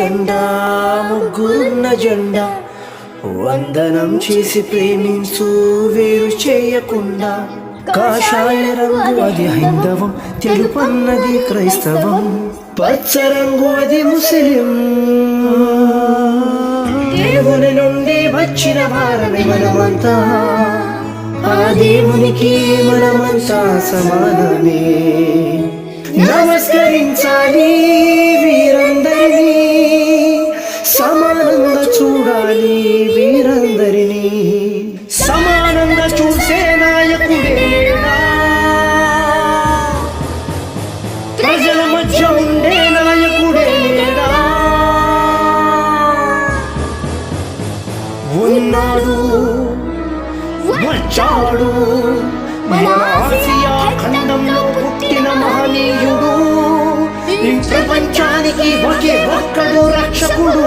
జెండా ముగ్గురున్న జెండా వందనం చేసి ప్రేమించు వేరు చేయకుండా కాషాయ రంగు అది హైందవం తెలుపన్నది క్రైస్తవం పచ్చ రంగు అది ముస్లిం దేవుని నుండి వచ్చిన వారమే మనమంతా ఆ దేవునికి మనమంతా సమానమే నమస్కరించాలి వీరందరినీ సమానంగా చూడాలి వీరందరినీ సమానంగా చూసే నాయకుడే ప్రజల మధ్య ఉండే నాయకుడే ఉన్నాడు వచ్చాడు మన ఆసియా ఖండంలో పుట్టిన మహనీయుడు ప్రపంచానికి ఒకే ఒక్కడు రక్షకుడు